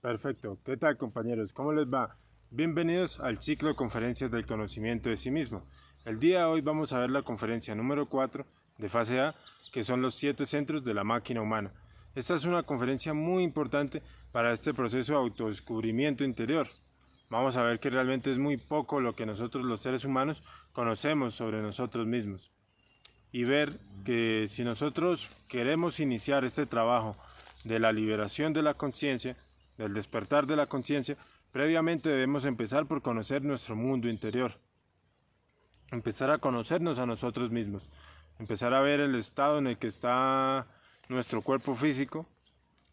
Perfecto. ¿Qué tal, compañeros? ¿Cómo les va? Bienvenidos al ciclo de conferencias del conocimiento de sí mismo. El día de hoy vamos a ver la conferencia número 4 de fase A, que son los 7 centros de la máquina humana. Esta es una conferencia muy importante para este proceso de autodescubrimiento interior. Vamos a ver que realmente es muy poco lo que nosotros los seres humanos conocemos sobre nosotros mismos. Y ver que si nosotros queremos iniciar este trabajo de la liberación de la conciencia, del despertar de la conciencia, previamente debemos empezar por conocer nuestro mundo interior, empezar a conocernos a nosotros mismos, empezar a ver el estado en el que está nuestro cuerpo físico,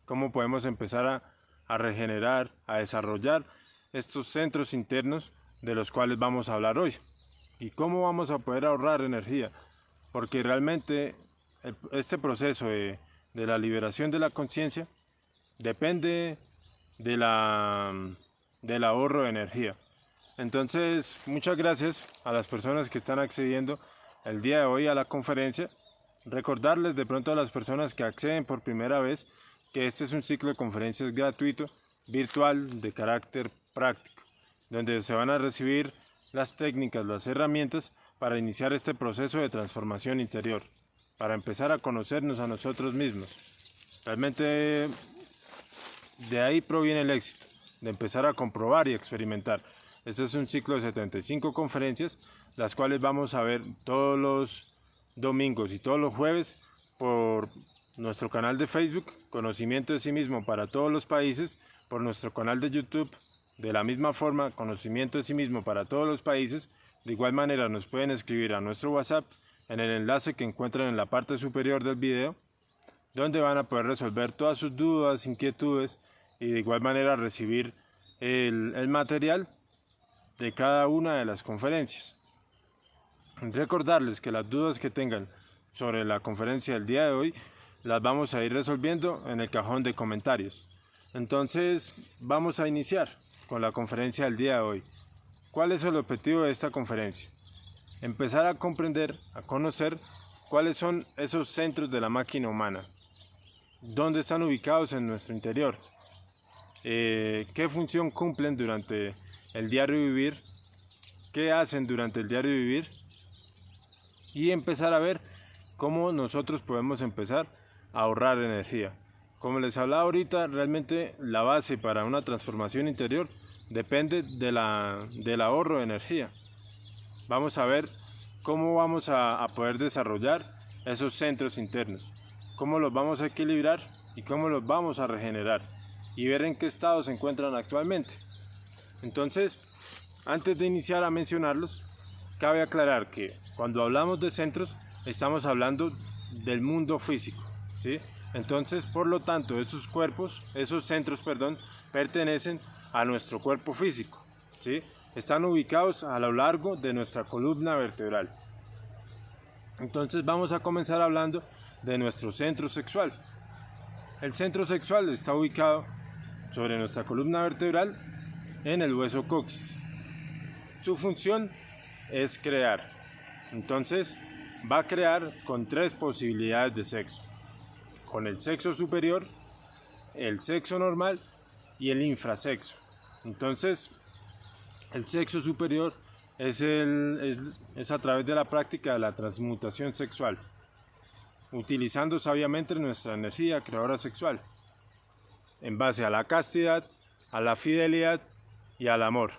cómo podemos empezar a regenerar, a desarrollar estos centros internos de los cuales vamos a hablar hoy y cómo vamos a poder ahorrar energía, porque realmente este proceso de la liberación de la conciencia depende de del ahorro de energía. Entonces, muchas gracias a las personas que están accediendo el día de hoy a la conferencia. Recordarles de pronto a las personas que acceden por primera vez que este es un ciclo de conferencias gratuito, virtual, de carácter práctico, donde se van a recibir las técnicas, las herramientas para iniciar este proceso de transformación interior, para empezar a conocernos a nosotros mismos. Realmente de ahí proviene el éxito, de empezar a comprobar y experimentar. Este es un ciclo de 75 conferencias, las cuales vamos a ver todos los domingos y todos los jueves por nuestro canal de Facebook, Conocimiento de sí mismo para todos los países, por nuestro canal de YouTube, de la misma forma, Conocimiento de sí mismo para todos los países. De igual manera nos pueden escribir a nuestro WhatsApp en el enlace que encuentran en la parte superior del video, donde van a poder resolver todas sus dudas, inquietudes y de igual manera recibir el material de cada una de las conferencias. Recordarles que las dudas que tengan sobre la conferencia del día de hoy las vamos a ir resolviendo en el cajón de comentarios. Entonces vamos a iniciar con la conferencia del día de hoy. ¿Cuál es el objetivo de esta conferencia? Empezar a comprender, a conocer cuáles son esos centros de la máquina humana, dónde están ubicados en nuestro interior, qué función cumplen durante el diario vivir, qué hacen durante el diario vivir y empezar a ver cómo nosotros podemos empezar a ahorrar energía. Como les hablaba ahorita, realmente la base para una transformación interior depende del ahorro de energía. Vamos a ver cómo vamos a poder desarrollar esos centros internos, cómo los vamos a equilibrar y cómo los vamos a regenerar y ver en qué estado se encuentran actualmente. Entonces, antes de iniciar a mencionarlos, cabe aclarar que cuando hablamos de centros estamos hablando del mundo físico, ¿sí? Entonces, por lo tanto, esos centros, pertenecen a nuestro cuerpo físico, ¿sí? Están ubicados a lo largo de nuestra columna vertebral. Entonces vamos a comenzar hablando de nuestro centro sexual. El centro sexual está ubicado sobre nuestra columna vertebral en el hueso coxis. Su función es crear. Entonces va a crear con 3 posibilidades de sexo: con el sexo superior, el sexo normal y el infrasexo. Entonces el sexo superior es a través de la práctica de la transmutación sexual, utilizando sabiamente nuestra energía creadora sexual, en base a la castidad, a la fidelidad y al amor.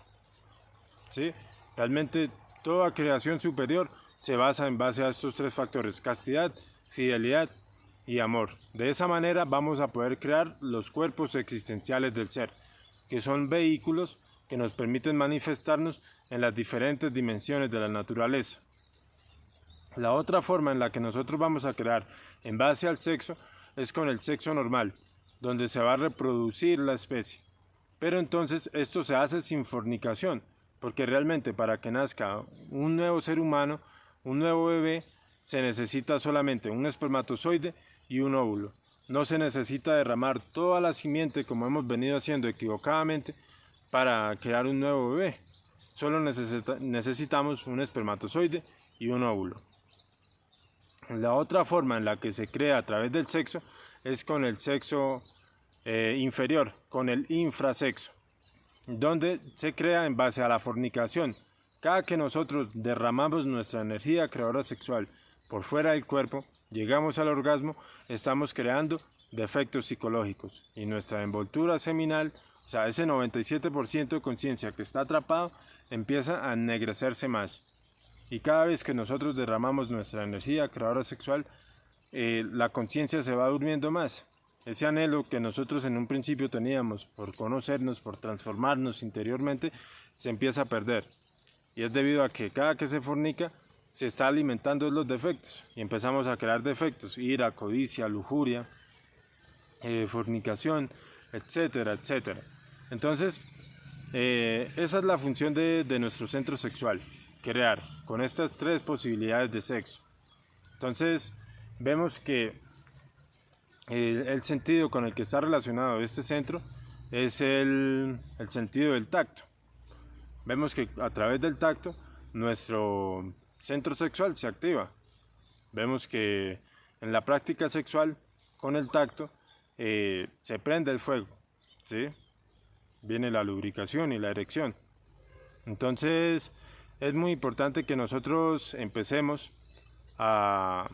¿Sí? Realmente toda creación superior se basa en base a estos 3 factores: castidad, fidelidad y amor. De esa manera vamos a poder crear los cuerpos existenciales del ser, que son vehículos que nos permiten manifestarnos en las diferentes dimensiones de la naturaleza. La otra forma en la que nosotros vamos a crear en base al sexo es con el sexo normal, donde se va a reproducir la especie. Pero entonces esto se hace sin fornicación, porque realmente para que nazca un nuevo ser humano, un nuevo bebé, se necesita solamente un espermatozoide y un óvulo. No se necesita derramar toda la simiente como hemos venido haciendo equivocadamente para crear un nuevo bebé. Solo necesitamos un espermatozoide y un óvulo. La otra forma en la que se crea a través del sexo es con el sexo inferior, con el infrasexo, donde se crea en base a la fornicación. Cada que nosotros derramamos nuestra energía creadora sexual por fuera del cuerpo, llegamos al orgasmo, estamos creando defectos psicológicos y nuestra envoltura seminal, o sea, ese 97% de conciencia que está atrapado, empieza a ennegrecerse más. Y cada vez que nosotros derramamos nuestra energía creadora sexual, la conciencia se va durmiendo más. Ese anhelo que nosotros en un principio teníamos por conocernos, por transformarnos interiormente, se empieza a perder. Y es debido a que cada que se fornica, se está alimentando los defectos. Y empezamos a crear defectos, ira, codicia, lujuria, fornicación, etcétera, etcétera. Entonces, esa es la función de nuestro centro sexual, crear con estas tres posibilidades de sexo. Entonces, vemos que el sentido con el que está relacionado este centro es el sentido del tacto. Vemos que a través del tacto nuestro centro sexual se activa. Vemos que en la práctica sexual con el tacto se prende el fuego, ¿sí? Viene la lubricación y la erección. Entonces es muy importante que nosotros empecemos a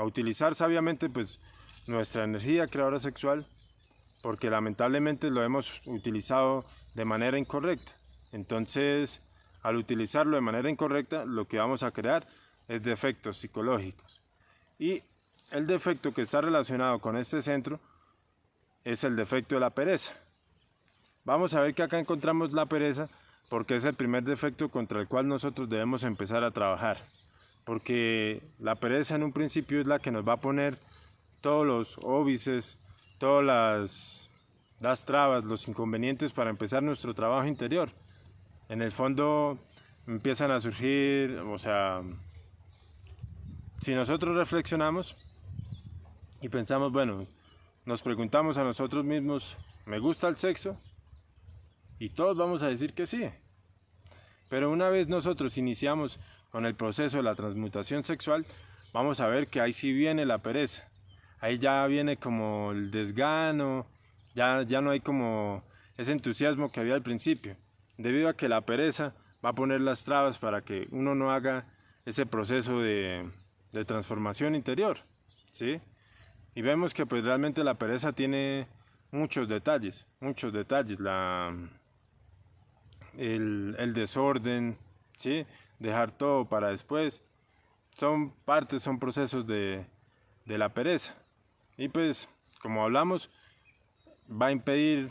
utilizar sabiamente pues nuestra energía creadora sexual, porque lamentablemente lo hemos utilizado de manera incorrecta. Entonces, al utilizarlo de manera incorrecta, lo que vamos a crear es defectos psicológicos. Y el defecto que está relacionado con este centro es el defecto de la pereza. Vamos a ver que acá encontramos la pereza porque es el primer defecto contra el cual nosotros debemos empezar a trabajar. Porque la pereza en un principio es la que nos va a poner todos los óbices, todas las trabas, los inconvenientes para empezar nuestro trabajo interior. En el fondo empiezan a surgir, o sea, si nosotros reflexionamos y pensamos, bueno, nos preguntamos a nosotros mismos, ¿me gusta el sexo? Y todos vamos a decir que sí. Pero una vez nosotros iniciamos con el proceso de la transmutación sexual, vamos a ver que ahí sí viene la pereza. Ahí ya viene como el desgano, ya no hay como ese entusiasmo que había al principio, debido a que la pereza va a poner las trabas para que uno no haga ese proceso de transformación interior, ¿sí? Y vemos que pues realmente la pereza tiene muchos detalles, el desorden, ¿sí? Dejar todo para después, son procesos de la pereza. Y pues, como hablamos, va a impedir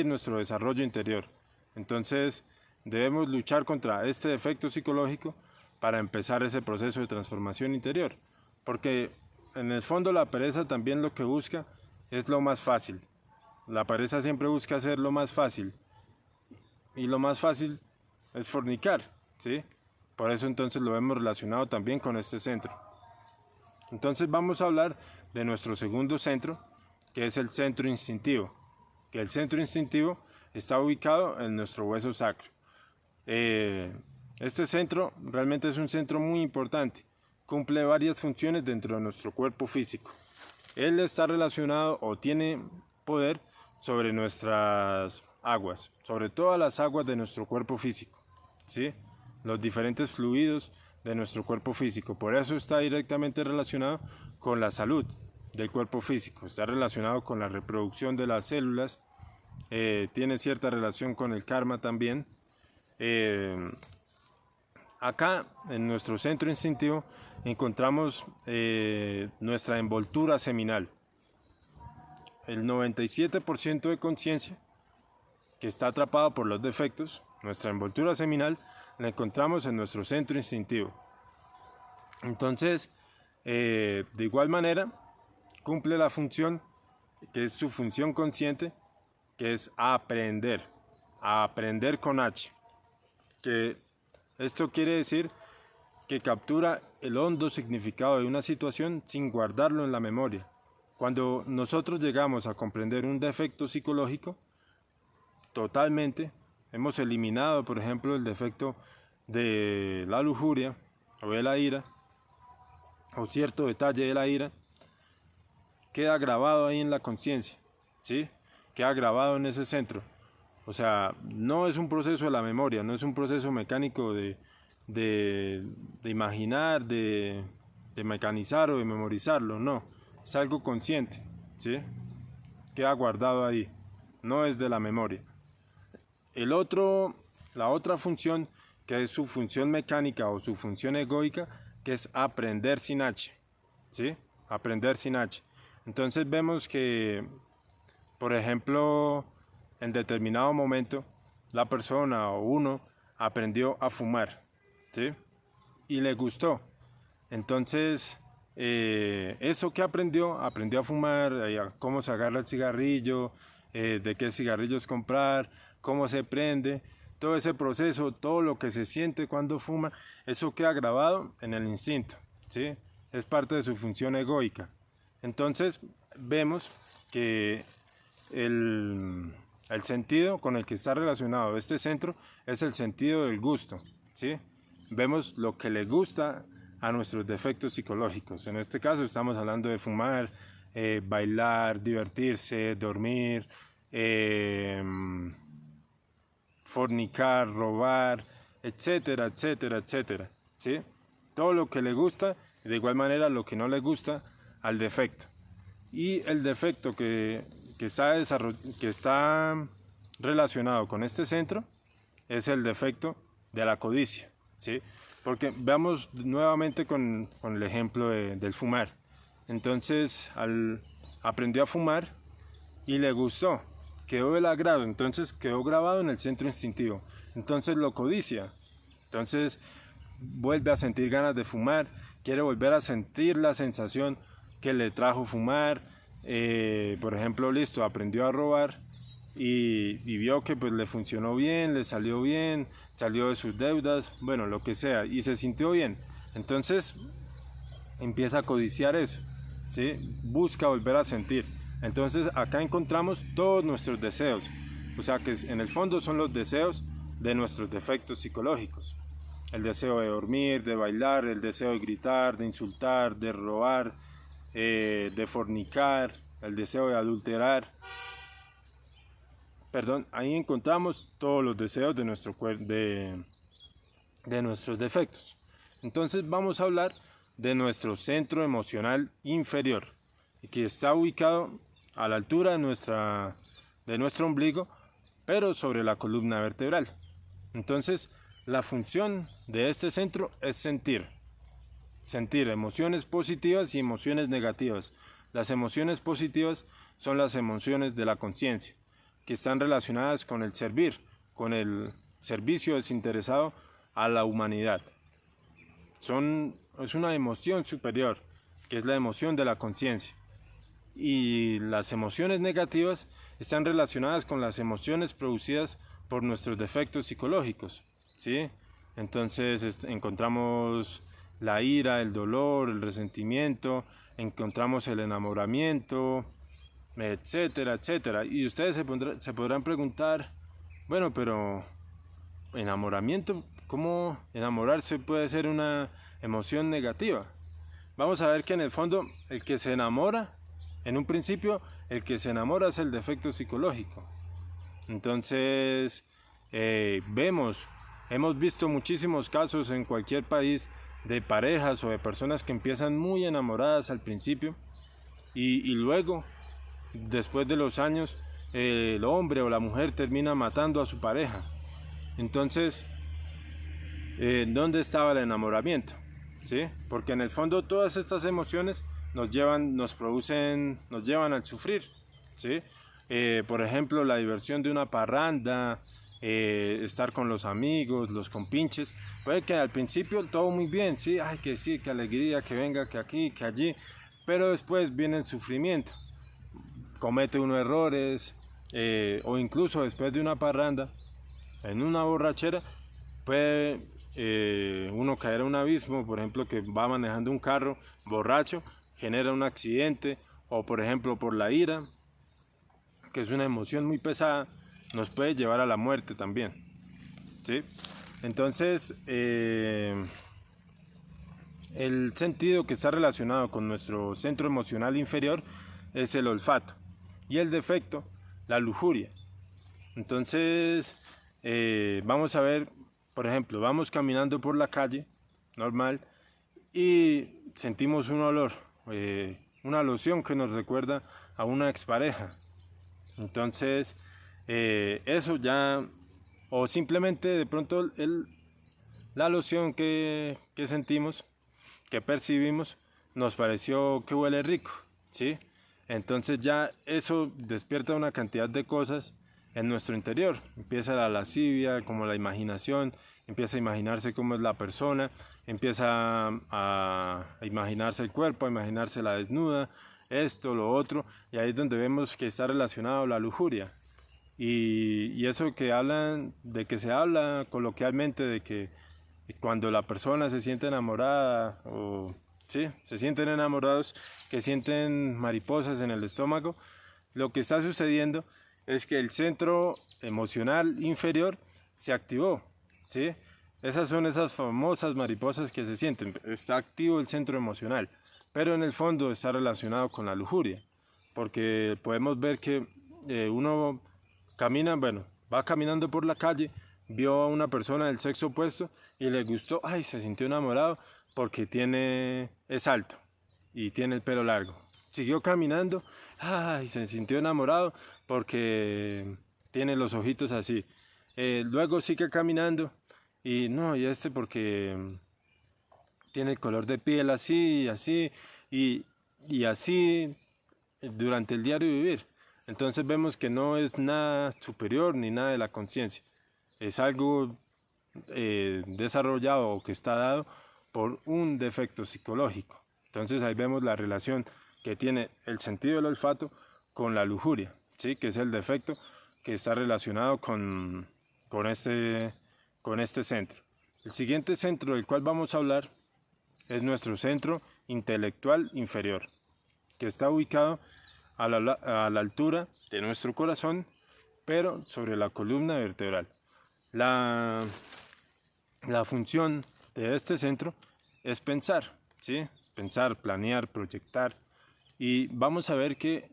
nuestro desarrollo interior. Entonces, debemos luchar contra este defecto psicológico para empezar ese proceso de transformación interior. Porque en el fondo la pereza también lo que busca es lo más fácil. La pereza siempre busca hacer lo más fácil. Y lo más fácil es fornicar, ¿sí? Por eso entonces lo hemos relacionado también con este centro. Entonces vamos a hablar de nuestro segundo centro, que es el centro instintivo. Que el centro instintivo está ubicado en nuestro hueso sacro. Este centro realmente es un centro muy importante. Cumple varias funciones dentro de nuestro cuerpo físico. Él está relacionado o tiene poder sobre nuestras aguas, sobre todas las aguas de nuestro cuerpo físico, ¿sí? Los diferentes fluidos de nuestro cuerpo físico. Por eso está directamente relacionado con la salud del cuerpo físico. Está relacionado con la reproducción de las células. Tiene cierta relación con el karma también. Acá en nuestro centro instintivo encontramos nuestra envoltura seminal. El 97% de conciencia que está atrapado por los defectos, nuestra envoltura seminal, la encontramos en nuestro centro instintivo. Entonces, de igual manera, cumple la función que es su función consciente, que es aprender con H. Que esto quiere decir que captura el hondo significado de una situación sin guardarlo en la memoria. Cuando nosotros llegamos a comprender un defecto psicológico, totalmente, hemos eliminado, por ejemplo, el defecto de la lujuria o de la ira, o cierto detalle de la ira, queda grabado ahí en la conciencia, ¿sí? Queda grabado en ese centro. O sea, no es un proceso de la memoria, no es un proceso mecánico de imaginar, de mecanizar o de memorizarlo, no. Es algo consciente, ¿sí? Queda guardado ahí, no es de la memoria. La otra función, que es su función mecánica o su función egoica, que es aprender sin H, ¿sí? Aprender sin H. Entonces vemos que, por ejemplo, en determinado momento, la persona o uno aprendió a fumar, ¿sí? Y le gustó. Entonces, eso que aprendió a fumar, a cómo se agarra el cigarrillo, de qué cigarrillos comprar, cómo se prende, todo ese proceso, todo lo que se siente cuando fuma, eso queda grabado en el instinto, ¿sí? Es parte de su función egoica. Entonces, vemos que el sentido con el que está relacionado este centro es el sentido del gusto, ¿sí? Vemos lo que le gusta a nuestros defectos psicológicos. En este caso estamos hablando de fumar, bailar, divertirse, dormir, fornicar, robar, etcétera, etcétera, etcétera, ¿sí? Todo lo que le gusta y de igual manera lo que no le gusta al defecto. Y el defecto que está relacionado con este centro es el defecto de la codicia, ¿sí? Porque veamos nuevamente con el ejemplo del fumar. Entonces, aprendió a fumar y le gustó, quedó del agrado, entonces quedó grabado en el centro instintivo. Entonces lo codicia. Entonces vuelve a sentir ganas de fumar, quiere volver a sentir la sensación que le trajo fumar. Por ejemplo, listo, aprendió a robar y vio que pues le funcionó bien, le salió bien, salió de sus deudas, bueno, lo que sea, y se sintió bien. Entonces empieza a codiciar eso, ¿sí? Busca volver a sentir. Entonces acá encontramos todos nuestros deseos, o sea que en el fondo son los deseos de nuestros defectos psicológicos. El deseo de dormir, de bailar, el deseo de gritar, de insultar, de robar, de fornicar, el deseo de adulterar. Perdón, ahí encontramos todos los deseos de nuestros defectos. Entonces vamos a hablar de nuestro centro emocional inferior, que está ubicado a la altura de nuestro ombligo, pero sobre la columna vertebral. Entonces, la función de este centro es sentir emociones positivas y emociones negativas. Las emociones positivas son las emociones de la conciencia, que están relacionadas con el servir, con el servicio desinteresado a la humanidad. Es una emoción superior, que es la emoción de la conciencia. Y las emociones negativas están relacionadas con las emociones producidas por nuestros defectos psicológicos, ¿sí? Entonces encontramos la ira, el dolor, el resentimiento, encontramos el enamoramiento, etcétera, etcétera. Y ustedes se podrán preguntar, bueno, pero enamoramiento, ¿cómo enamorarse puede ser una emoción negativa? Vamos a ver que en el fondo el que se enamora, en un principio, el que se enamora es el defecto psicológico. Entonces, hemos visto muchísimos casos en cualquier país de parejas o de personas que empiezan muy enamoradas al principio y luego, después de los años, el hombre o la mujer termina matando a su pareja. Entonces, ¿dónde estaba el enamoramiento? ¿Sí? Porque en el fondo todas estas emociones nos llevan al sufrir, ¿sí? Por ejemplo, la diversión de una parranda, estar con los amigos, los compinches, puede que al principio todo muy bien, ¿sí? Ay, que sí, que alegría, que venga, que aquí, que allí, pero después viene el sufrimiento, comete uno errores, o incluso después de una parranda, en una borrachera, puede uno caer a un abismo, por ejemplo, que va manejando un carro borracho, genera un accidente, o por ejemplo por la ira, que es una emoción muy pesada, nos puede llevar a la muerte también, ¿sí? Entonces, el sentido que está relacionado con nuestro centro emocional inferior es el olfato y el defecto, la lujuria. Entonces, vamos a ver, por ejemplo, vamos caminando por la calle, normal, y sentimos un olor, una loción que nos recuerda a una expareja. Entonces, eso ya, o simplemente de pronto la loción que sentimos, que percibimos, nos pareció que huele rico, ¿sí? Entonces ya eso despierta una cantidad de cosas en nuestro interior. Empieza la lascivia, como la imaginación, empieza a imaginarse cómo es la persona, empieza a imaginarse el cuerpo, a imaginarse la desnuda, esto, lo otro, y ahí es donde vemos que está relacionado la lujuria. Y eso que hablan, de que se habla coloquialmente, de que cuando la persona se siente enamorada, o sí, se sienten enamorados, que sienten mariposas en el estómago, lo que está sucediendo es que el centro emocional inferior se activó, ¿sí? Esas son esas famosas mariposas que se sienten, está activo el centro emocional, pero en el fondo está relacionado con la lujuria, porque podemos ver que uno camina, bueno, va caminando por la calle, vio a una persona del sexo opuesto y le gustó, ay, se sintió enamorado porque es alto y tiene el pelo largo. Siguió caminando, ay, se sintió enamorado porque tiene los ojitos así. Luego sigue caminando y no, y porque tiene el color de piel así y así y así durante el diario vivir. Entonces vemos que no es nada superior ni nada de la conciencia. Es algo desarrollado o que está dado por un defecto psicológico. Entonces ahí vemos la relación que tiene el sentido del olfato con la lujuria, ¿sí? Que es el defecto que está relacionado con este centro. El siguiente centro del cual vamos a hablar es nuestro centro intelectual inferior, que está ubicado a la altura de nuestro corazón, pero sobre la columna vertebral. La función de este centro es pensar, ¿sí? Pensar, planear, proyectar. Y vamos a ver que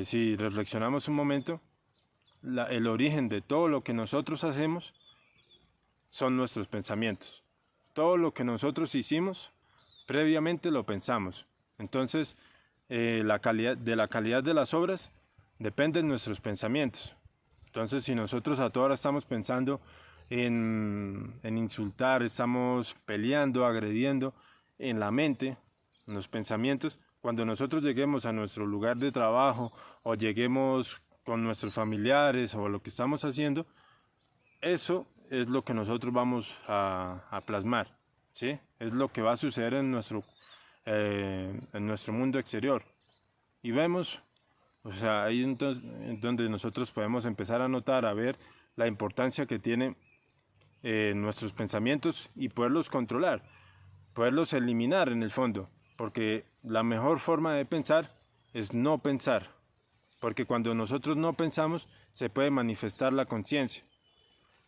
si reflexionamos un momento, el origen de todo lo que nosotros hacemos son nuestros pensamientos. Todo lo que nosotros hicimos, previamente lo pensamos. Entonces, la calidad de las obras depende de nuestros pensamientos. Entonces, si nosotros a toda hora estamos pensando en insultar, estamos peleando, agrediendo en la mente, en los pensamientos, cuando nosotros lleguemos a nuestro lugar de trabajo o lleguemos con nuestros familiares o lo que estamos haciendo, eso es lo que nosotros vamos a plasmar, ¿sí? Es lo que va a suceder en nuestro mundo exterior. Y vemos, o sea, ahí entonces, donde nosotros podemos empezar a notar, a ver la importancia que tienen nuestros pensamientos y poderlos controlar, poderlos eliminar en el fondo, porque la mejor forma de pensar es no pensar, porque cuando nosotros no pensamos se puede manifestar la conciencia,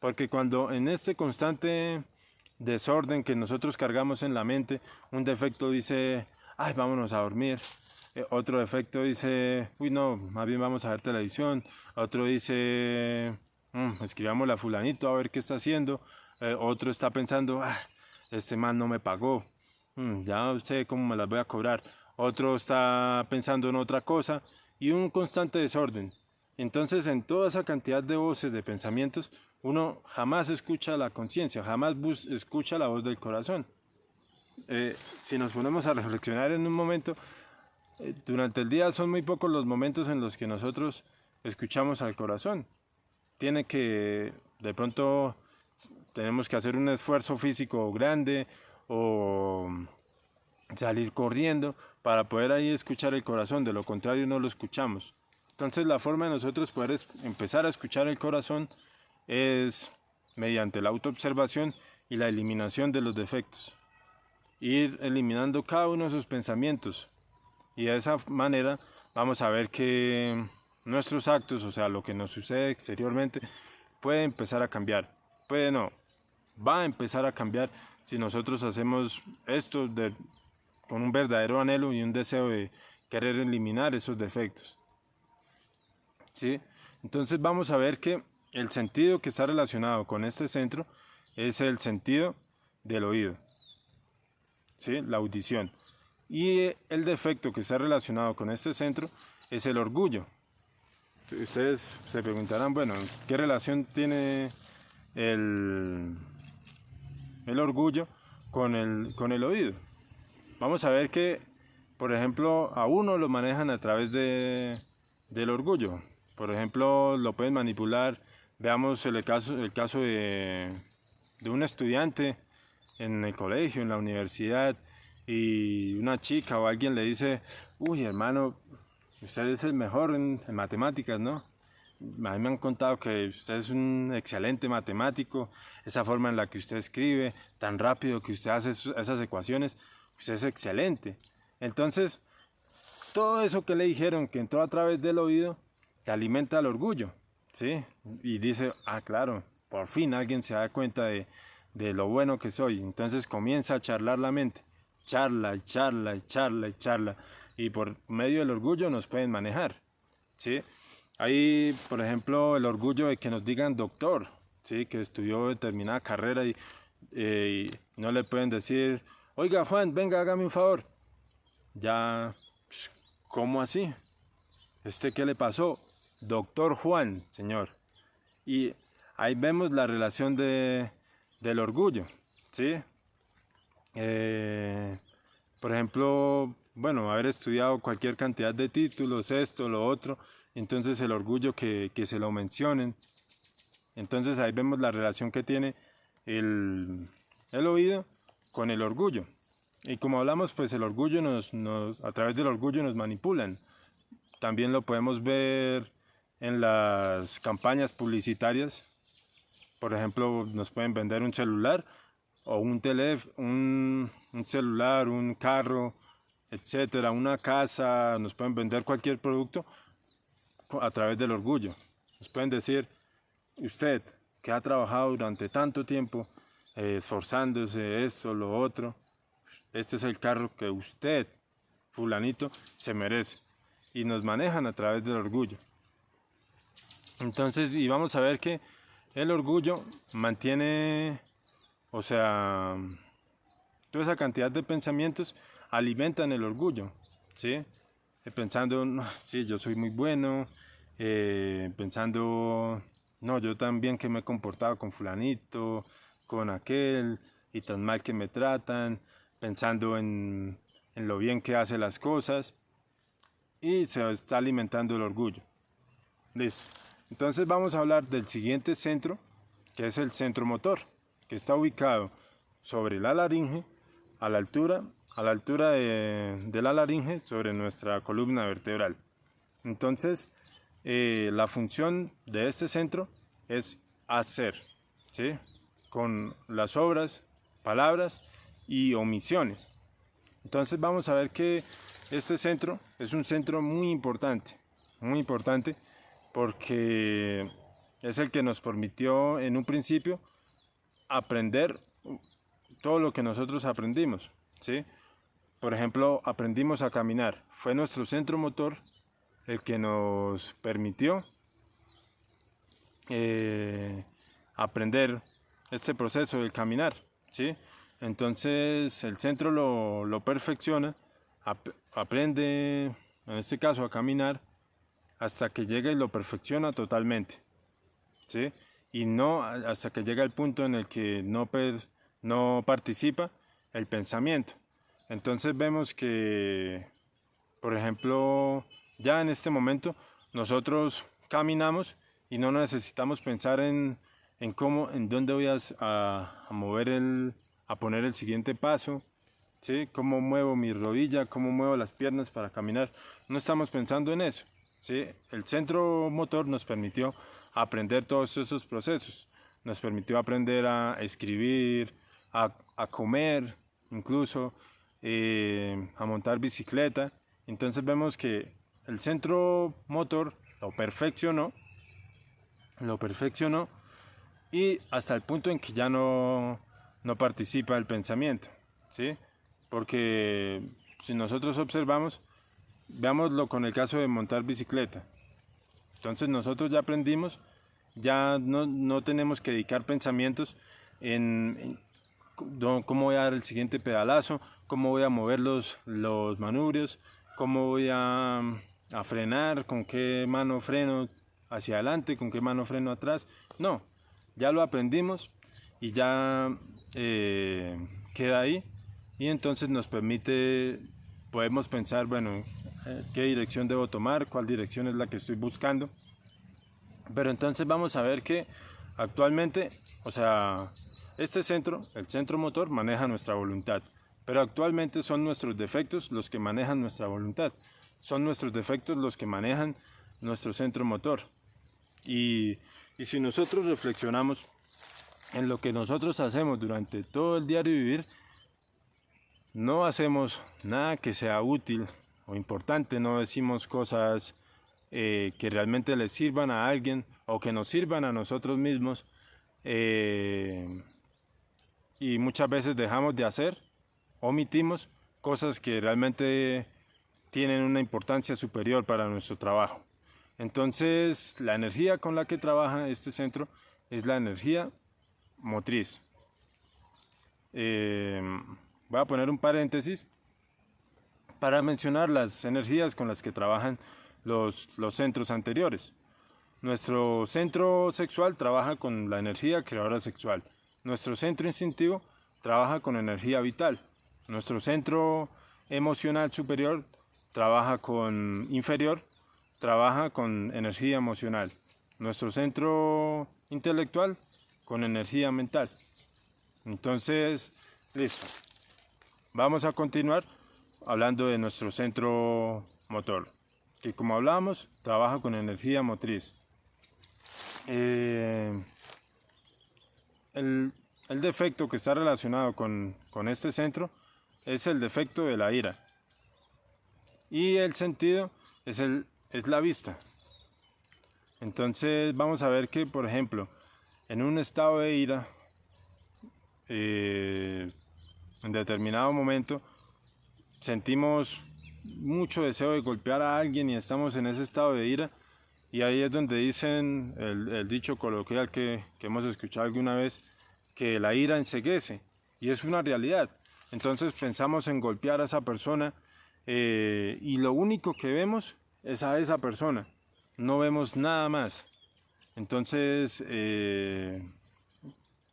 porque cuando en este constante desorden que nosotros cargamos en la mente, un defecto dice, ay, vámonos a dormir. Otro defecto dice, uy, no, más bien vamos a ver televisión. Otro dice, escribámosle a fulanito a ver qué está haciendo. Otro está pensando, ah, este man no me pagó. Ya sé cómo me las voy a cobrar. Otro está pensando en otra cosa y un constante desorden. Entonces, en toda esa cantidad de voces, de pensamientos, uno jamás escucha la conciencia, jamás escucha la voz del corazón. Si nos ponemos a reflexionar en un momento, durante el día son muy pocos los momentos en los que nosotros escuchamos al corazón. De pronto, tenemos que hacer un esfuerzo físico grande o salir corriendo para poder ahí escuchar el corazón, de lo contrario no lo escuchamos. Entonces la forma de nosotros poder empezar a escuchar el corazón es mediante la autoobservación y la eliminación de los defectos. Ir eliminando cada uno de sus pensamientos. Y de esa manera vamos a ver que nuestros actos, o sea, lo que nos sucede exteriormente, puede empezar a cambiar. Puede no, va a empezar a cambiar si nosotros hacemos esto con un verdadero anhelo y un deseo de querer eliminar esos defectos. ¿Sí? Entonces vamos a ver que el sentido que está relacionado con este centro es el sentido del oído, ¿sí? La audición. Y el defecto que está relacionado con este centro es el orgullo. Ustedes se preguntarán, bueno, ¿qué relación tiene el orgullo con el oído? Vamos a ver que, por ejemplo, a uno lo manejan a través del orgullo. Por ejemplo, lo pueden manipular. Veamos el caso de un estudiante en el colegio, en la universidad, y una chica o alguien le dice, uy, hermano, usted es el mejor en matemáticas, ¿no? A mí me han contado que usted es un excelente matemático, esa forma en la que usted escribe, tan rápido que usted hace esas ecuaciones, usted es excelente. Entonces, todo eso que le dijeron que entró a través del oído, te alimenta el orgullo, ¿sí? Y dice, ah, claro, por fin alguien se da cuenta de lo bueno que soy. Entonces comienza a charlar la mente, charla y charla y charla y charla. Y por medio del orgullo nos pueden manejar, ¿sí? Hay, por ejemplo, el orgullo de que nos digan doctor, ¿sí? Que estudió determinada carrera y no le pueden decir, oiga Juan, venga, hágame un favor. Ya, ¿cómo así? ¿Qué le pasó? Doctor Juan, señor. Y ahí vemos la relación del orgullo, ¿sí? Por ejemplo, bueno, haber estudiado cualquier cantidad de títulos, esto, lo otro, entonces el orgullo que se lo mencionen. Entonces ahí vemos la relación que tiene el oído con el orgullo. Y como hablamos, pues el orgullo a través del orgullo nos manipulan. También lo podemos ver en las campañas publicitarias. Por ejemplo, nos pueden vender un celular o un celular, un carro, etcétera, una casa. Nos pueden vender cualquier producto a través del orgullo. Nos pueden decir, usted que ha trabajado durante tanto tiempo esforzándose, esto, lo otro, este es el carro que usted, fulanito, se merece. Y nos manejan a través del orgullo. Entonces, y vamos a ver que el orgullo mantiene, o sea, toda esa cantidad de pensamientos alimentan el orgullo, ¿sí? Pensando, no, sí, yo soy muy bueno, pensando, no, yo también que me he comportado con fulanito, con aquel, y tan mal que me tratan, pensando en lo bien que hace las cosas, y se está alimentando el orgullo. Listo. Entonces vamos a hablar del siguiente centro, que es el centro motor, que está ubicado sobre la laringe, a la altura de la laringe, sobre nuestra columna vertebral. Entonces, la función de este centro es hacer, ¿sí? Con las obras, palabras y omisiones. Entonces vamos a ver que este centro es un centro muy importante porque es el que nos permitió en un principio aprender todo lo que nosotros aprendimos, ¿sí? Por ejemplo, aprendimos a caminar. Fue nuestro centro motor el que nos permitió aprender este proceso del caminar, ¿sí? Entonces el centro lo perfecciona, aprende, en este caso, a caminar hasta que llega y lo perfecciona totalmente, ¿sí? Y no hasta que llega el punto en el que no participa el pensamiento. Entonces vemos que, por ejemplo, ya en este momento nosotros caminamos y no necesitamos pensar en dónde voy a poner el siguiente paso, ¿sí? Cómo muevo mi rodilla, cómo muevo las piernas para caminar. No estamos pensando en eso, ¿sí? El centro motor nos permitió aprender todos esos procesos. Nos permitió aprender a escribir, a comer, incluso a montar bicicleta. Entonces vemos que el centro motor lo perfeccionó y hasta el punto en que ya no participa el pensamiento, ¿sí? Porque si nosotros observamos, veámoslo con el caso de montar bicicleta. Entonces nosotros ya aprendimos, ya no tenemos que dedicar pensamientos en cómo voy a dar el siguiente pedalazo, cómo voy a mover los manubrios, cómo voy a frenar, con qué mano freno hacia adelante, con qué mano freno atrás. No, ya lo aprendimos y ya queda ahí, y entonces nos permite, podemos pensar, bueno, qué dirección debo tomar, cuál dirección es la que estoy buscando. Pero entonces vamos a ver que actualmente, o sea, este centro, el centro motor, maneja nuestra voluntad, pero actualmente son nuestros defectos los que manejan nuestra voluntad, son nuestros defectos los que manejan nuestro centro motor. Y si nosotros reflexionamos en lo que nosotros hacemos durante todo el diario vivir, no hacemos nada que sea útil o importante, no decimos cosas que realmente le sirvan a alguien o que nos sirvan a nosotros mismos, y muchas veces dejamos de hacer, omitimos cosas que realmente tienen una importancia superior para nuestro trabajo. Entonces, la energía con la que trabaja este centro es la energía motriz. Voy a poner un paréntesis para mencionar las energías con las que trabajan los centros anteriores. Nuestro centro sexual trabaja con la energía creadora sexual. Nuestro centro instintivo trabaja con energía vital. Nuestro centro emocional superior trabaja con inferior, trabaja con energía emocional. Nuestro centro intelectual con energía mental. Entonces, listo. Vamos a continuar hablando de nuestro centro motor, que como hablábamos, trabaja con energía motriz. El defecto que está relacionado con este centro es el defecto de la ira. Y el sentido es la vista. Entonces vamos a ver que, por ejemplo, en un estado de ira, en determinado momento, sentimos mucho deseo de golpear a alguien y estamos en ese estado de ira, y ahí es donde dicen el dicho coloquial que hemos escuchado alguna vez, que la ira enceguece, y es una realidad. Entonces pensamos en golpear a esa persona, y lo único que vemos es a esa persona, no vemos nada más. Entonces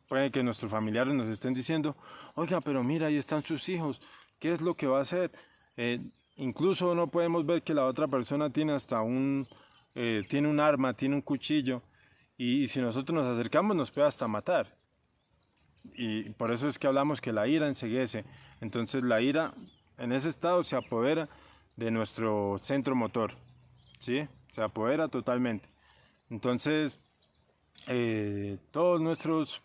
puede que nuestros familiares nos estén diciendo: oiga, pero mira, ahí están sus hijos, ¿qué es lo que va a hacer? Incluso no podemos ver que la otra persona tiene hasta tiene un arma, tiene un cuchillo, y si nosotros nos acercamos nos puede hasta matar. Y por eso es que hablamos que la ira enceguece. Entonces la ira en ese estado se apodera de nuestro centro motor, ¿sí? Se apodera totalmente. Entonces todos nuestros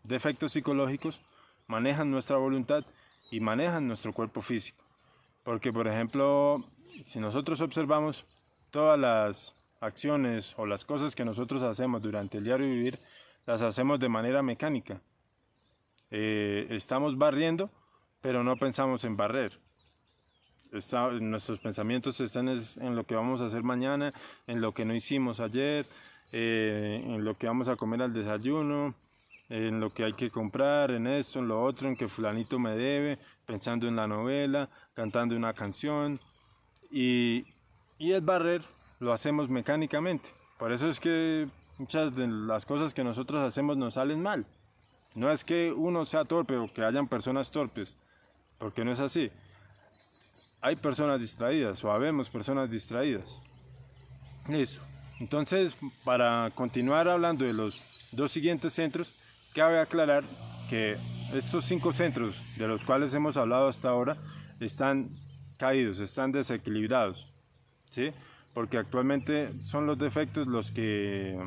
defectos psicológicos manejan nuestra voluntad y manejan nuestro cuerpo físico. Porque, por ejemplo, si nosotros observamos todas las acciones o las cosas que nosotros hacemos durante el diario vivir, las hacemos de manera mecánica. Estamos barriendo, pero no pensamos en barrer. Nuestros pensamientos están en lo que vamos a hacer mañana, en lo que no hicimos ayer, en lo que vamos a comer al desayuno, en lo que hay que comprar, en esto, en lo otro, en que fulanito me debe, pensando en la novela, cantando una canción. Y el barrer lo hacemos mecánicamente. Por eso es que muchas de las cosas que nosotros hacemos nos salen mal. No es que uno sea torpe o que hayan personas torpes, porque no es así. Hay personas distraídas o habemos personas distraídas. Listo. Entonces, para continuar hablando de los dos siguientes centros, cabe aclarar que estos 5 centros de los cuales hemos hablado hasta ahora están caídos, están desequilibrados, ¿sí? Porque actualmente son los defectos los que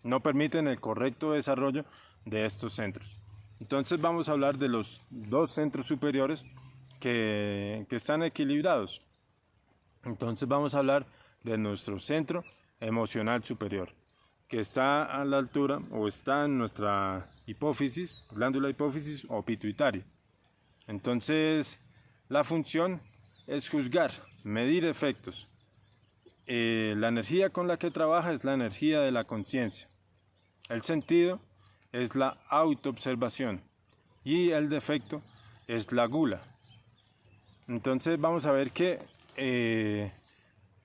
no permiten el correcto desarrollo de estos centros. Entonces vamos a hablar de los 2 centros superiores que están equilibrados. Entonces vamos a hablar de nuestro centro emocional superior, que está a la altura o está en nuestra hipófisis, glándula hipófisis o pituitaria. Entonces la función es juzgar, medir efectos. La energía con la que trabaja es la energía de la conciencia. El sentido es la autoobservación y el defecto es la gula. Entonces vamos a ver que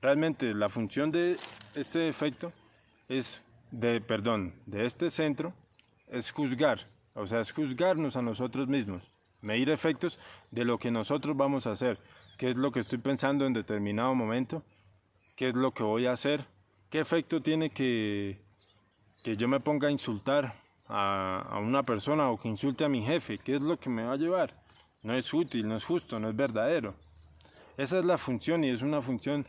realmente la función de este defecto es de este centro es juzgar, o sea, es juzgarnos a nosotros mismos, medir efectos de lo que nosotros vamos a hacer, qué es lo que estoy pensando en determinado momento, qué es lo que voy a hacer, qué efecto tiene que yo me ponga a insultar a una persona o que insulte a mi jefe, qué es lo que me va a llevar. No es útil, no es justo, no es verdadero. Esa es la función y es una función,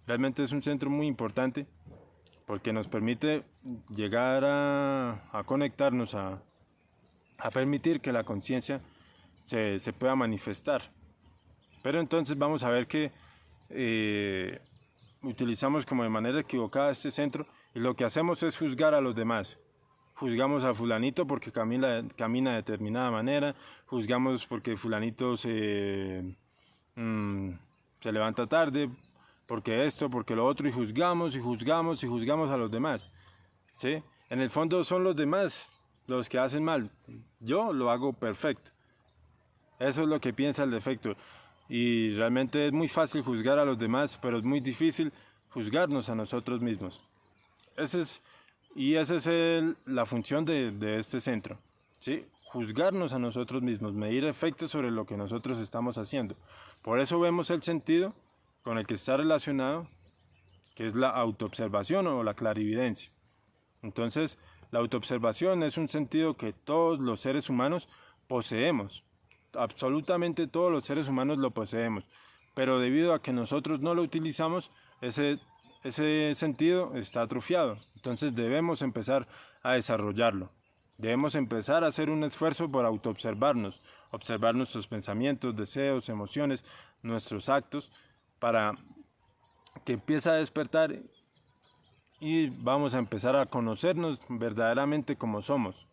realmente es un centro muy importante porque nos permite llegar a conectarnos, a permitir que la conciencia se pueda manifestar. Pero entonces vamos a ver que utilizamos como de manera equivocada este centro y lo que hacemos es juzgar a los demás. Juzgamos a fulanito porque camina de determinada manera, juzgamos porque fulanito se levanta tarde, porque esto, porque lo otro, y juzgamos y juzgamos y juzgamos a los demás. ¿Sí? En el fondo son los demás los que hacen mal. Yo lo hago perfecto. Eso es lo que piensa el defecto. Y realmente es muy fácil juzgar a los demás, pero es muy difícil juzgarnos a nosotros mismos. Esa es la función de este centro. ¿Sí? Juzgarnos a nosotros mismos, medir efectos sobre lo que nosotros estamos haciendo. Por eso vemos el sentido con el que está relacionado, que es la autoobservación o la clarividencia. Entonces, la autoobservación es un sentido que todos los seres humanos poseemos. Absolutamente todos los seres humanos lo poseemos. Pero debido a que nosotros no lo utilizamos, ese sentido está atrofiado. Entonces debemos empezar a desarrollarlo. Debemos empezar a hacer un esfuerzo por autoobservarnos, observar nuestros pensamientos, deseos, emociones, nuestros actos, para que empiece a despertar y vamos a empezar a conocernos verdaderamente como somos,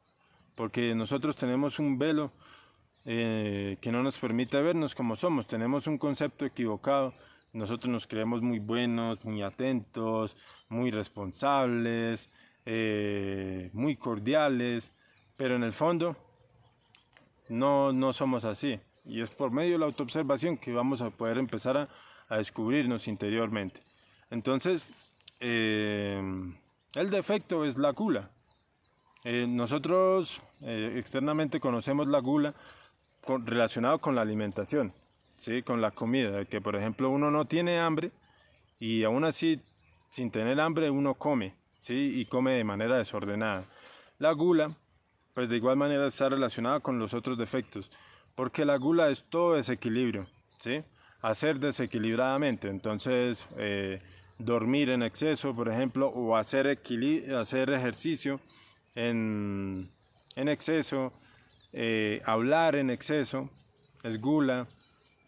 porque nosotros tenemos un velo que no nos permite vernos como somos, tenemos un concepto equivocado, nosotros nos creemos muy buenos, muy atentos, muy responsables, muy cordiales, pero en el fondo no somos así, y es por medio de la autoobservación que vamos a poder empezar a descubrirnos interiormente. Entonces, el defecto es la gula. Nosotros externamente conocemos la gula relacionado con la alimentación, ¿sí? Con la comida, que por ejemplo uno no tiene hambre y aún así sin tener hambre uno come, ¿sí? Y come de manera desordenada. La gula, pues de igual manera está relacionada con los otros defectos, porque la gula es todo desequilibrio, ¿sí? Hacer desequilibradamente, entonces dormir en exceso, por ejemplo, o hacer ejercicio en exceso, hablar en exceso, es gula,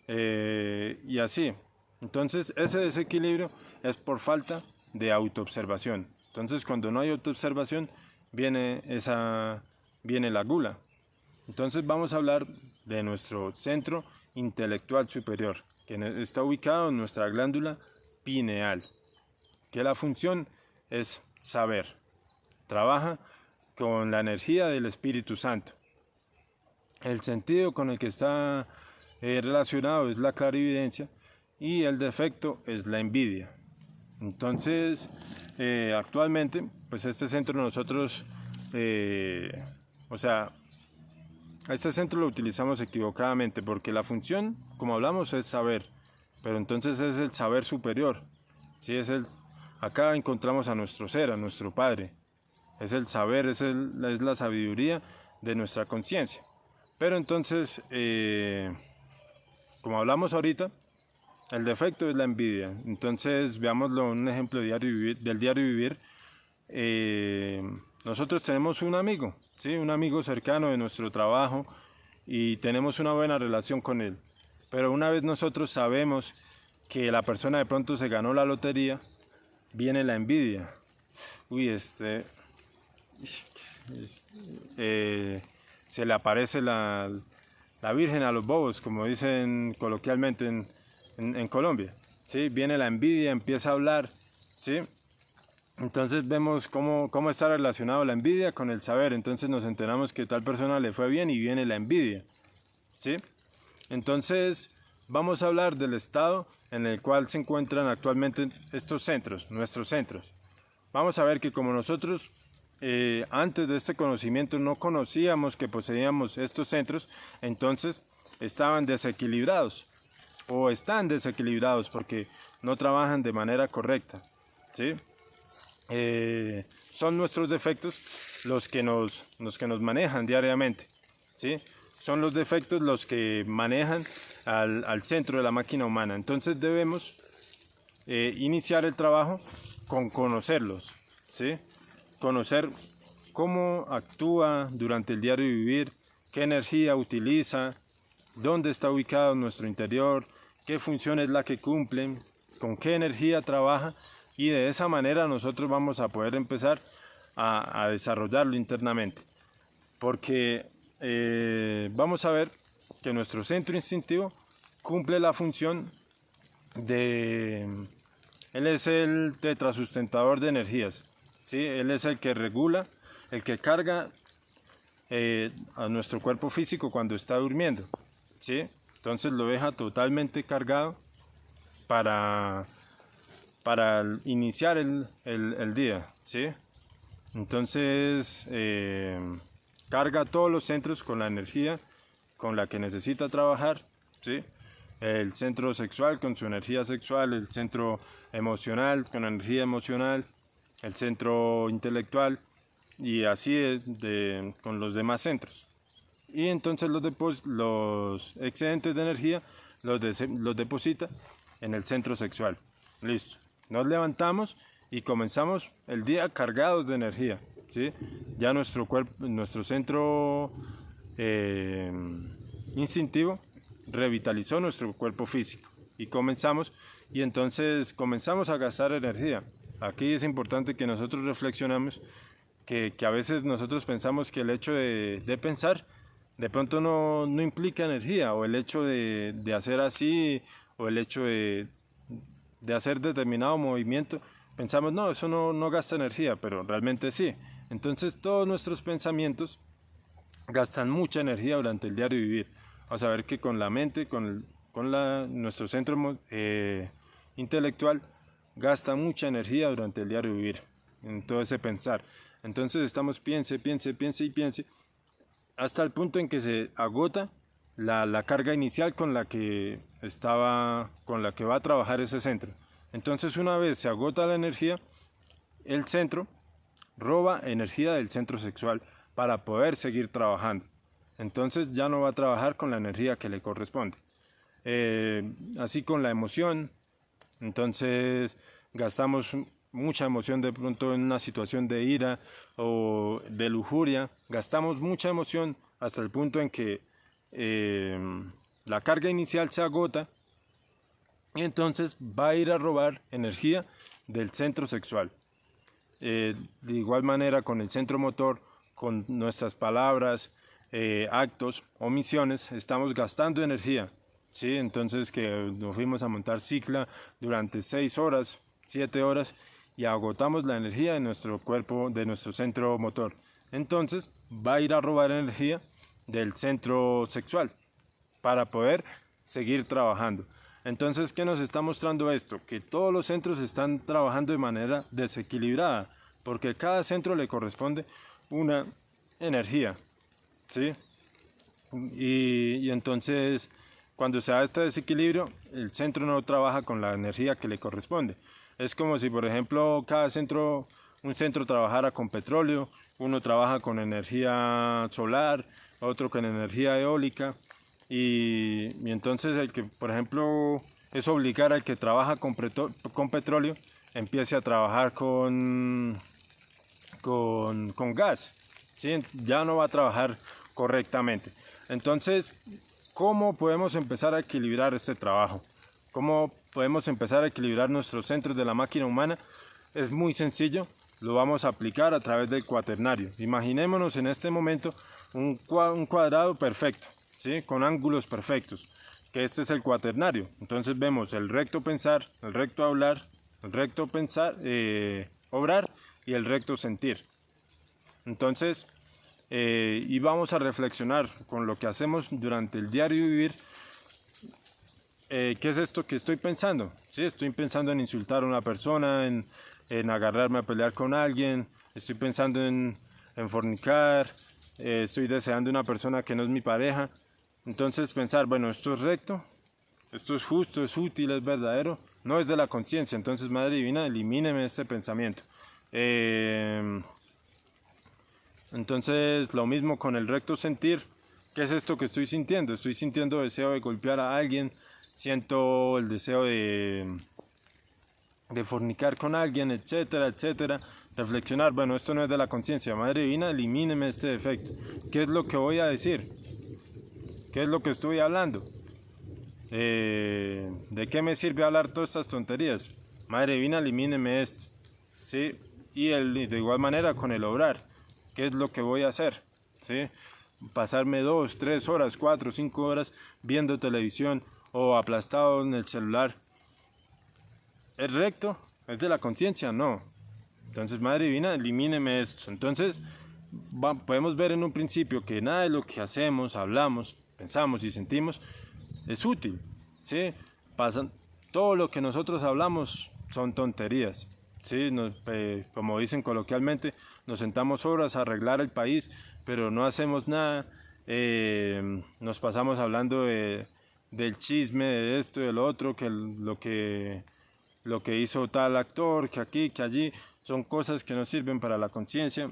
y así. Entonces ese desequilibrio es por falta de autoobservación. Entonces cuando no hay autoobservación viene la gula. Entonces vamos a hablar de nuestro centro intelectual superior, que está ubicado en nuestra glándula pineal, que la función es saber. Trabaja con la energía del Espíritu Santo. El sentido con el que está relacionado es la clarividencia y el defecto es la envidia. Entonces, actualmente, pues este centro nosotros, este centro lo utilizamos equivocadamente porque la función, como hablamos, es saber, pero entonces es el saber superior. ¿Sí? Acá encontramos a nuestro ser, a nuestro Padre. Es el saber, es la sabiduría de nuestra conciencia. Pero entonces, como hablamos ahorita, el defecto es la envidia. Entonces, veámoslo en un ejemplo del diario vivir. Nosotros tenemos un amigo, ¿sí? Un amigo cercano de nuestro trabajo y tenemos una buena relación con él. Pero una vez nosotros sabemos que la persona de pronto se ganó la lotería, viene la envidia. Uy, se le aparece la Virgen a los bobos, como dicen coloquialmente en Colombia, ¿sí? Viene la envidia, empieza a hablar, ¿sí? Entonces vemos cómo está relacionado la envidia con el saber. Entonces nos enteramos que tal persona le fue bien y viene la envidia, ¿sí? Entonces vamos a hablar del estado en el cual se encuentran actualmente estos centros, nuestros centros. Vamos a ver que como nosotros antes de este conocimiento no conocíamos que poseíamos estos centros, entonces estaban desequilibrados o están desequilibrados porque no trabajan de manera correcta, ¿sí? Son nuestros defectos los que nos manejan diariamente, ¿sí? Son los defectos los que manejan al centro de la máquina humana. Entonces debemos iniciar el trabajo con conocerlos, ¿sí? Conocer cómo actúa durante el diario vivir, qué energía utiliza, dónde está ubicado en nuestro interior, qué función es la que cumplen, con qué energía trabaja, y de esa manera nosotros vamos a poder empezar a desarrollarlo internamente. Porque vamos a ver que nuestro centro instintivo cumple la función de... Él es el tetrasustentador de energías, ¿sí? Él es el que regula, el que carga a nuestro cuerpo físico cuando está durmiendo, ¿sí? Entonces lo deja totalmente cargado para iniciar el día, ¿sí? Entonces carga todos los centros con la energía con la que necesita trabajar, ¿sí? El centro sexual con su energía sexual, el centro emocional con energía emocional, el centro intelectual y así con los demás centros. Y entonces los excedentes de energía los deposita en el centro sexual. Listo. Nos levantamos y comenzamos el día cargados de energía, ¿sí? Ya nuestro centro instintivo revitalizó nuestro cuerpo físico y entonces comenzamos a gastar energía. Aquí es importante que nosotros reflexionamos que a veces nosotros pensamos que el hecho de pensar de pronto no implica energía, o el hecho de hacer así, o el hecho de hacer determinado movimiento, pensamos no, eso no gasta energía, pero realmente sí. Entonces todos nuestros pensamientos gastan mucha energía durante el diario vivir. Vamos a ver que con la mente, nuestro centro intelectual gasta mucha energía durante el diario vivir, en todo ese pensar. Entonces estamos piense, hasta el punto en que se agota la carga inicial con la que va a trabajar ese centro. Entonces una vez se agota la energía, el centro roba energía del centro sexual para poder seguir trabajando. Entonces ya no va a trabajar con la energía que le corresponde. Así con la emoción, entonces gastamos mucha emoción de pronto en una situación de ira o de lujuria, gastamos mucha emoción hasta el punto en que la carga inicial se agota y entonces va a ir a robar energía del centro sexual. De igual manera con el centro motor, con nuestras palabras, actos, omisiones, estamos gastando energía, ¿sí? Entonces que nos fuimos a montar cicla durante 6 horas, 7 horas y agotamos la energía de nuestro cuerpo, de nuestro centro motor. Entonces va a ir a robar energía del centro sexual para poder seguir trabajando. Entonces, ¿qué nos está mostrando esto? Que todos los centros están trabajando de manera desequilibrada, porque a cada centro le corresponde una energía, ¿sí? Y entonces, cuando se da este desequilibrio, el centro no trabaja con la energía que le corresponde. Es como si, por ejemplo, un centro trabajara con petróleo, uno trabaja con energía solar, otro con energía eólica, y entonces el que, por ejemplo, es obligar al que trabaja con petróleo, empiece a trabajar con gas, ¿sí? Ya no va a trabajar correctamente. Entonces, ¿cómo podemos empezar a equilibrar este trabajo? ¿Cómo podemos empezar a equilibrar nuestros centros de la máquina humana? Es muy sencillo, lo vamos a aplicar a través del cuaternario. Imaginémonos en este momento un cuadrado perfecto, ¿sí? Con ángulos perfectos, que este es el cuaternario. Entonces vemos el recto pensar, el recto hablar, el recto pensar, obrar y el recto sentir. Entonces, y vamos a reflexionar con lo que hacemos durante el diario vivir. ¿Qué es esto que estoy pensando? Sí, estoy pensando en insultar a una persona, en agarrarme a pelear con alguien, estoy pensando en fornicar, estoy deseando una persona que no es mi pareja. Entonces pensar, bueno, esto es recto, esto es justo, es útil, es verdadero, no es de la conciencia. Entonces, Madre Divina, elimíneme este pensamiento. Entonces, lo mismo con el recto sentir. ¿Qué es esto que estoy sintiendo? Estoy sintiendo deseo de golpear a alguien, siento el deseo de fornicar con alguien, etcétera, etcétera. Reflexionar, bueno, esto no es de la conciencia. Madre Divina, elimíneme este defecto. ¿Qué es lo que voy a decir? ¿Qué es lo que estoy hablando? ¿De qué me sirve hablar todas estas tonterías? Madre Divina, elimíneme esto. ¿Sí? Y de igual manera con el obrar. ¿Qué es lo que voy a hacer? ¿Sí? Pasarme 2, 3 horas, 4, 5 horas viendo televisión o aplastado en el celular. ¿Es recto? ¿Es de la conciencia? No. Entonces, Madre Divina, elimíneme esto. Entonces, podemos ver en un principio que nada de lo que hacemos, hablamos, pensamos y sentimos es útil. ¿Sí? Todo lo que nosotros hablamos son tonterías. ¿Sí? Como dicen coloquialmente, nos sentamos horas a arreglar el país, pero no hacemos nada. Nos pasamos hablando del chisme, de esto y del otro, lo que hizo tal actor, que aquí, que allí. Son cosas que no sirven para la conciencia.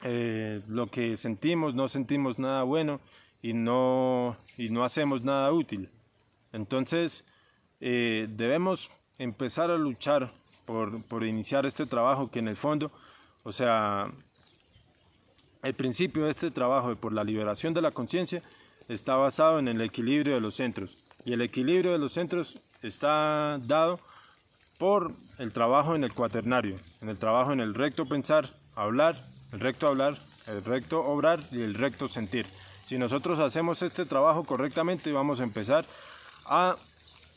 Lo que sentimos, no sentimos nada bueno y no hacemos nada útil. Entonces, debemos empezar a luchar por iniciar este trabajo que en el fondo, o sea, el principio de este trabajo por la liberación de la conciencia está basado en el equilibrio de los centros. Y el equilibrio de los centros está dado por el trabajo en el cuaternario, en el trabajo en el recto pensar, hablar, el recto obrar y el recto sentir. Si nosotros hacemos este trabajo correctamente, vamos a empezar a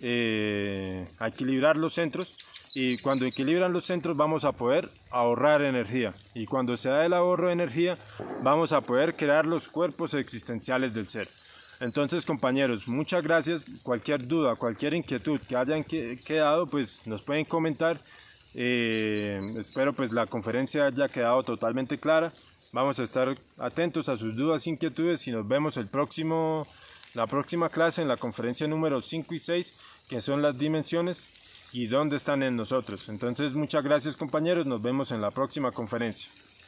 equilibrar los centros, y cuando equilibran los centros vamos a poder ahorrar energía, y cuando se da el ahorro de energía vamos a poder crear los cuerpos existenciales del ser. Entonces, compañeros, muchas gracias. Cualquier duda, cualquier inquietud que hayan quedado, pues nos pueden comentar. Espero pues la conferencia haya quedado totalmente clara. Vamos a estar atentos a sus dudas e inquietudes y nos vemos la próxima clase en la conferencia número 5 y 6, que son las dimensiones y dónde están en nosotros. Entonces, muchas gracias, compañeros. Nos vemos en la próxima conferencia.